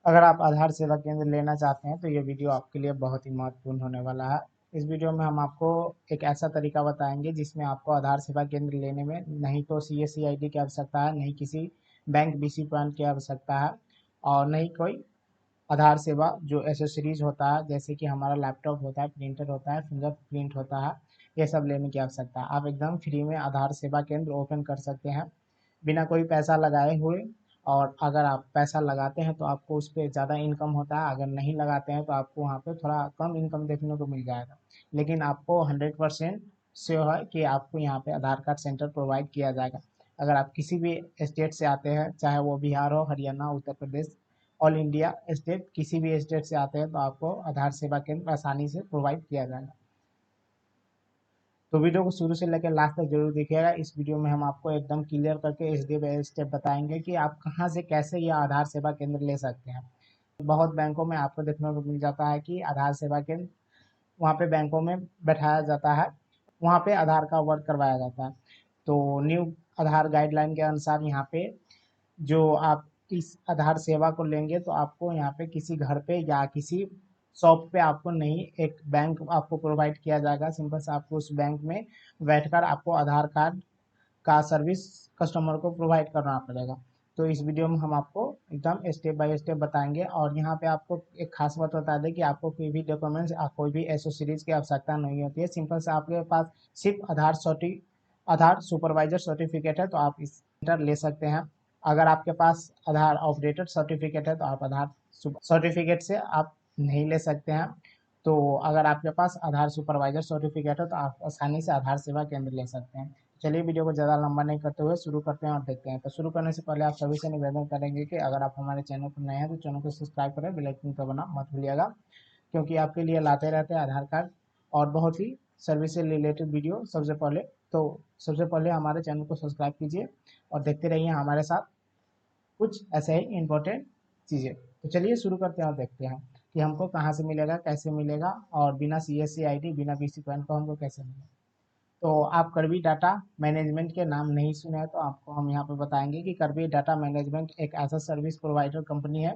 अगर आप आधार सेवा केंद्र लेना चाहते हैं तो ये वीडियो आपके लिए बहुत ही महत्वपूर्ण होने वाला है। इस वीडियो में हम आपको एक ऐसा तरीका बताएंगे जिसमें आपको आधार सेवा केंद्र लेने में नहीं तो CSC ID की आवश्यकता है, नहीं किसी बैंक BC पॉइंट की आवश्यकता है और नहीं कोई आधार सेवा जो एसेसरीज होता है, जैसे कि हमारा लैपटॉप होता है, प्रिंटर होता है, फिंगरप्रिंट होता है, ये सब लेने की आवश्यकता है। आप एकदम फ्री में आधार सेवा केंद्र ओपन कर सकते हैं बिना कोई पैसा लगाए हुए। और अगर आप पैसा लगाते हैं तो आपको उस पर ज़्यादा इनकम होता है, अगर नहीं लगाते हैं तो आपको वहाँ पे थोड़ा कम इनकम देखने को मिल जाएगा। लेकिन आपको 100% श्योर है कि आपको यहाँ पे आधार कार्ड सेंटर प्रोवाइड किया जाएगा। अगर आप किसी भी स्टेट से आते हैं, चाहे वो बिहार हो, Haryana, Uttar Pradesh, all India state, किसी भी स्टेट से आते हैं तो आपको आधार सेवा केंद्र आसानी से प्रोवाइड किया जाएगा। तो वीडियो को शुरू से लेकर लास्ट तक जरूर देखिएगा। इस वीडियो में हम आपको एकदम क्लियर करके स्टेप बाय स्टेप बताएंगे कि आप कहाँ से कैसे यह आधार सेवा केंद्र ले सकते हैं। बहुत बैंकों में आपको देखने को मिल जाता है कि आधार सेवा केंद्र वहाँ पे बैंकों में बैठाया जाता है, वहाँ पे आधार का वर्क करवाया जाता है। तो न्यू आधार गाइडलाइन के अनुसार यहाँ पे जो आप इस आधार सेवा को लेंगे तो आपको यहाँ पे किसी घर पे या किसी शॉप पे आपको नहीं, एक बैंक आपको प्रोवाइड किया जाएगा। सिंपल से आपको उस बैंक में बैठकर आपको आधार कार्ड का सर्विस कस्टमर को प्रोवाइड करना पड़ेगा। तो इस वीडियो में हम आपको एकदम स्टेप बाय स्टेप बताएंगे। और यहाँ पे आपको एक खास बात बता दें कि आपको कोई भी डॉक्यूमेंट्स, कोई भी एसेसरीज की आवश्यकता नहीं होती है। सिंपल से आपके पास सिर्फ आधार सुपरवाइजर सर्टिफिकेट है तो आप इस सेंटर ले सकते हैं। अगर आपके पास आधार अपडेटेड सर्टिफिकेट है तो आप आधार सर्टिफिकेट से आप नहीं ले सकते हैं। तो अगर आपके पास आधार सुपरवाइजर सर्टिफिकेट है तो आप आसानी से आधार सेवा केंद्र ले सकते हैं। चलिए वीडियो को ज़्यादा लंबा नहीं करते हुए शुरू करते हैं और देखते हैं। तो शुरू करने से पहले आप सभी से निवेदन करेंगे कि अगर आप हमारे चैनल पर नए हैं तो चैनल को सब्सक्राइब करें, बेल आइकन दबाना मत भूलिएगा, क्योंकि आपके लिए लाते रहते हैं आधार कार्ड और बहुत ही सर्विस से रिलेटेड वीडियो सबसे पहले। तो सबसे पहले हमारे चैनल को सब्सक्राइब कीजिए और देखते रहिए हमारे साथ कुछ ऐसे ही इम्पोर्टेंट चीज़ें। तो चलिए शुरू करते हैं और देखते हैं कि हमको कहाँ से मिलेगा, कैसे मिलेगा और बिना CSC ID, बिना BC पॉइंट को हमको कैसे मिलेगा। तो आप करबी डाटा मैनेजमेंट के नाम नहीं सुने हैं तो आपको हम यहाँ पे बताएंगे कि करबी डाटा मैनेजमेंट एक ऐसा सर्विस प्रोवाइडर कंपनी है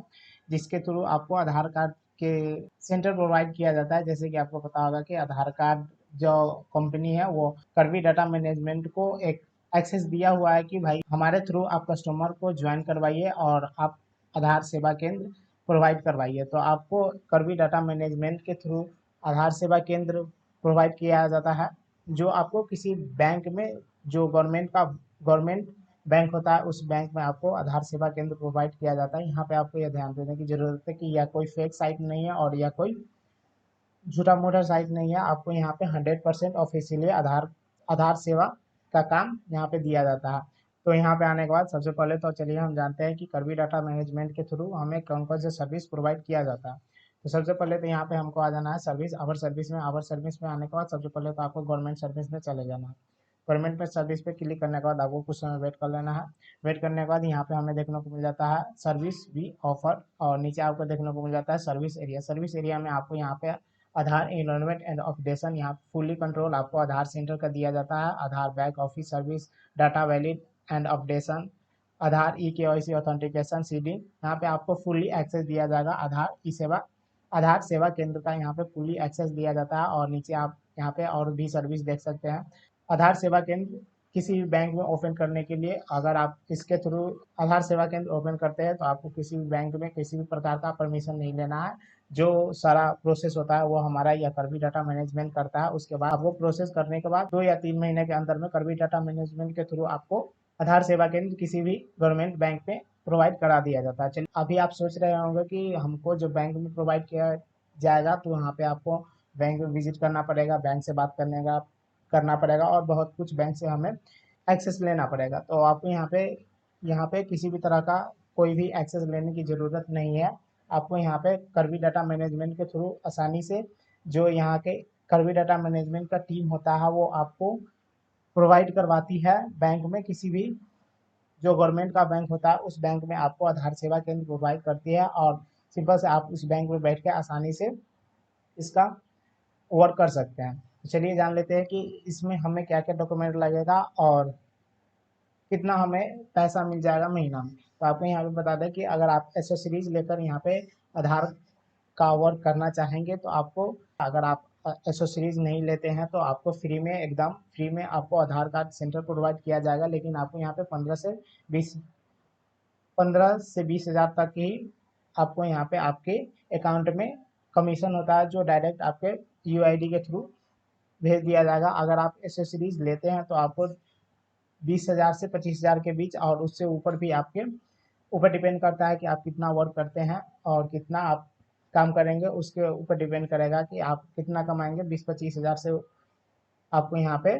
जिसके थ्रू आपको आधार कार्ड के सेंटर प्रोवाइड किया जाता है। जैसे कि आपको पता होगा कि आधार कार्ड जो कंपनी है वो करबी डाटा मैनेजमेंट को एक एक्सेस दिया हुआ है कि भाई हमारे थ्रू आप कस्टमर को ज्वाइन करवाइए और आप आधार सेवा केंद्र प्रोवाइड करवाइए। तो आपको करबी डाटा मैनेजमेंट के थ्रू आधार सेवा केंद्र प्रोवाइड किया जाता है, जो आपको किसी बैंक में, जो गवर्नमेंट बैंक होता है उस बैंक में आपको आधार सेवा केंद्र प्रोवाइड किया जाता है। यहाँ पे आपको यह ध्यान देने की जरूरत है कि यह कोई फेक साइट नहीं है और यह कोई झूठा मोटा साइट नहीं है। आपको यहाँ पे 100% ऑफिशियली आधार आधार सेवा का काम यहाँ पे दिया जाता है। तो यहाँ पे आने के बाद सबसे पहले तो चलिए हम जानते हैं कि करबी डाटा मैनेजमेंट के थ्रू हमें कौन कौन से सर्विस प्रोवाइड किया जाता है। तो सबसे पहले तो यहाँ पे हमको आ जाना है सर्विस, अवर सर्विस में। अवर सर्विस में आने के बाद सबसे पहले तो आपको गवर्नमेंट सर्विस में चले जाना है। गवर्नमेंट पे सर्विस पे क्लिक करने के बाद आपको कुछ समय वेट कर लेना है। वेट करने के बाद यहाँ पे हमें देखने को मिल जाता है सर्विस भी ऑफर, और नीचे आपको देखने को मिल जाता है सर्विस एरिया। सर्विस एरिया में आपको यहाँ पे आधार एनरोलमेंट एंड अपडेशन, यहाँ फुली कंट्रोल आपको आधार सेंटर का दिया जाता है। Aadhaar back office service, data valid and updation, Aadhaar EKYC authentication, seeding, यहाँ पे आपको फुली एक्सेस दिया जाएगा। आधार सेवा केंद्र का यहाँ पे फुली एक्सेस दिया जाता है। और नीचे आप यहाँ पे और भी सर्विस देख सकते हैं। आधार सेवा केंद्र किसी भी बैंक में ओपन करने के लिए, अगर आप इसके थ्रू आधार सेवा केंद्र ओपन करते हैं तो आपको किसी भी बैंक में किसी भी प्रकार का परमिशन नहीं लेना है। जो सारा प्रोसेस होता है वो हमारा यह करबी डाटा मैनेजमेंट करता है। उसके बाद वो प्रोसेस करने के बाद 2 या 3 महीने के अंदर में करबी डाटा मैनेजमेंट के थ्रू आपको आधार सेवा केंद्र किसी भी गवर्नमेंट बैंक में प्रोवाइड करा दिया जाता है। चलिए, अभी आप सोच रहे होंगे कि हमको जो बैंक में प्रोवाइड किया जाएगा तो वहाँ पे आपको बैंक में विजिट करना पड़ेगा, बैंक से बात करना पड़ेगा और बहुत कुछ बैंक से हमें एक्सेस लेना पड़ेगा। तो आपको यहाँ पे किसी भी तरह का कोई भी एक्सेस लेने की ज़रूरत नहीं है। आपको यहाँ पे करबी डाटा मैनेजमेंट के थ्रू आसानी से, जो यहाँ के करबी डाटा मैनेजमेंट का टीम होता है वो आपको प्रोवाइड करवाती है बैंक में। किसी भी जो गवर्नमेंट का बैंक होता है उस बैंक में आपको आधार सेवा केंद्र प्रोवाइड करती है और सिंपल से आप उस बैंक में बैठ के आसानी से इसका वर्क कर सकते हैं। तो चलिए जान लेते हैं कि इसमें हमें क्या क्या डॉक्यूमेंट लगेगा और कितना हमें पैसा मिल जाएगा महीना में। तो आपको यहाँ पे बता दें कि अगर आप एसेसरीज लेकर यहाँ पे आधार का वर्क करना चाहेंगे तो आपको, अगर आप एसेसरीज नहीं लेते हैं तो आपको फ्री में, एकदम फ्री में आपको आधार कार्ड सेंटर प्रोवाइड किया जाएगा। लेकिन आपको यहाँ पे 15 से 20 हज़ार तक ही आपको यहाँ पे आपके अकाउंट में कमीशन होता है, जो डायरेक्ट आपके यूआईडी के थ्रू भेज दिया जाएगा। अगर आप एसेसरीज लेते हैं तो आपको 20 हज़ार से 25 हज़ार के बीच और उससे ऊपर भी आपके ऊपर डिपेंड करता है कि आप कितना वर्क करते हैं और कितना आप काम करेंगे, उसके ऊपर डिपेंड करेगा कि आप कितना कमाएंगे। 20-25 हज़ार से आपको यहाँ पे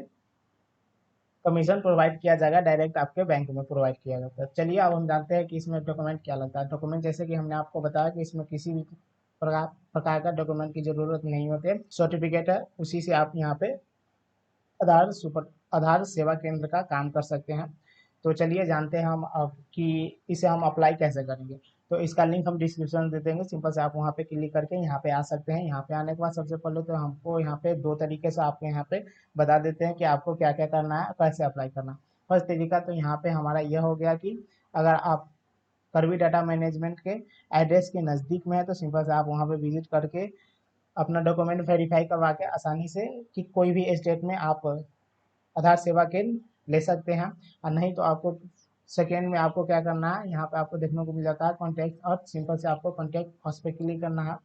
कमीशन प्रोवाइड किया जाएगा, डायरेक्ट आपके बैंक में प्रोवाइड किया जाता है। चलिए अब हम जानते हैं कि इसमें डॉक्यूमेंट क्या लगता है। डॉक्यूमेंट जैसे कि हमने आपको बताया कि इसमें किसी भी प्रकार का डॉक्यूमेंट की जरूरत नहीं होती है। सर्टिफिकेट है, उसी से आप यहाँ पे आधार सेवा केंद्र का काम कर सकते हैं। तो चलिए जानते हैं हम अब कि इसे हम अप्लाई कैसे करेंगे। तो इसका लिंक हम डिस्क्रिप्शन में दे देंगे, सिंपल से आप वहाँ पे क्लिक करके यहाँ पे आ सकते हैं। यहाँ पे आने के बाद सबसे पहले तो हमको यहाँ पे 2 तरीके से आपको यहाँ पे बता देते हैं कि आपको क्या क्या करना है, कैसे अप्लाई करना है। फर्स्ट तरीका तो यहाँ पे हमारा यह हो गया कि अगर आप करवी डाटा मैनेजमेंट के एड्रेस के नज़दीक में है तो सिंपल से आप वहाँ पे विजिट करके अपना डॉक्यूमेंट वेरीफाई करवा के आसानी से कि कोई भी स्टेट में आप आधार सेवा केंद्र ले सकते हैं। और नहीं तो आपको सेकेंड में आपको क्या करना है, यहाँ पे आपको देखने को मिल जाता है कॉन्टैक्ट, और सिंपल से आपको कॉन्टैक्ट अस पे क्लिक करना है।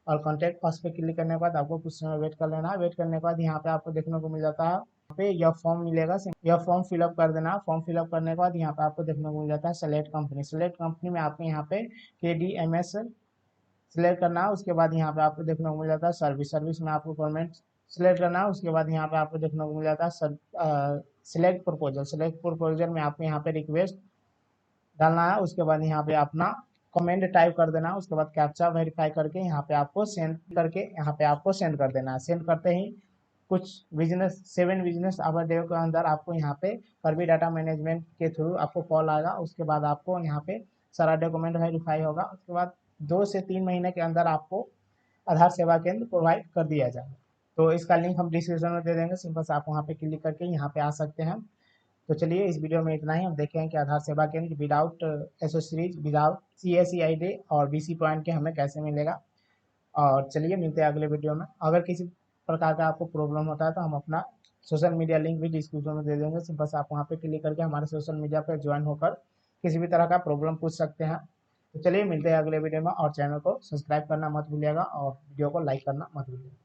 और कॉन्टैक्ट अस पे क्लिक करने के बाद आपको कुछ समय वेट कर लेना है। वेट करने के बाद यहाँ पे आपको देखने को मिल जाता है, यहाँ पे यह फॉर्म मिलेगा, यह फॉर्म फिलअप कर देना। फॉर्म फिलअप करने के बाद यहाँ पे आपको देखने को मिल जाता है सेलेक्ट कंपनी। सेलेक्ट कंपनी में आपको यहाँ पे KDMS सिलेक्ट करना है। उसके बाद यहाँ पे आपको देखने को मिल जाता है सर्विस। सर्विस में आपको गवर्नमेंट सिलेक्ट करना है। उसके बाद यहाँ पे आपको देखने को मिल जाता है सिलेक्ट प्रपोजल। सिलेक्ट प्रपोजल में आपको यहाँ पे रिक्वेस्ट डालना है। उसके बाद यहाँ पे अपना कमेंट टाइप कर देना है। उसके बाद कैप्चा वेरीफाई करके यहाँ पे आपको सेंड करके यहाँ पे आपको सेंड कर देना है। सेंड करते ही कुछ 7 बिजनेस आवर डे के अंदर आपको यहाँ पे करवी डाटा मैनेजमेंट के थ्रू आपको कॉल आएगा। उसके बाद आपको यहाँ पे सारा डॉक्यूमेंट वेरीफाई होगा। उसके बाद 2 से 3 महीने के अंदर आपको आधार सेवा केंद्र प्रोवाइड कर दिया जाएगा। तो इसका लिंक हम डिस्क्रिप्शन में दे देंगे, सिंपल से आप वहाँ पे क्लिक करके यहाँ पे आ सकते हैं। तो चलिए इस वीडियो में इतना ही। हम देखें कि आधार सेवा केंद्र विदाउट एसेसरीज, विदाउट CSCID और BC पॉइंट के हमें कैसे मिलेगा। और चलिए मिलते हैं अगले वीडियो में। अगर किसी प्रकार का आपको प्रॉब्लम होता है तो हम अपना सोशल मीडिया लिंक भी डिस्क्रिप्शन में दे देंगे, सिंपल से आप वहाँ पे क्लिक करके हमारे सोशल मीडिया पर ज्वाइन होकर किसी भी तरह का प्रॉब्लम पूछ सकते हैं। तो चलिए मिलते हैं अगले वीडियो में, और चैनल को सब्सक्राइब करना मत भूलिएगा और वीडियो को लाइक करना मत भूलिएगा।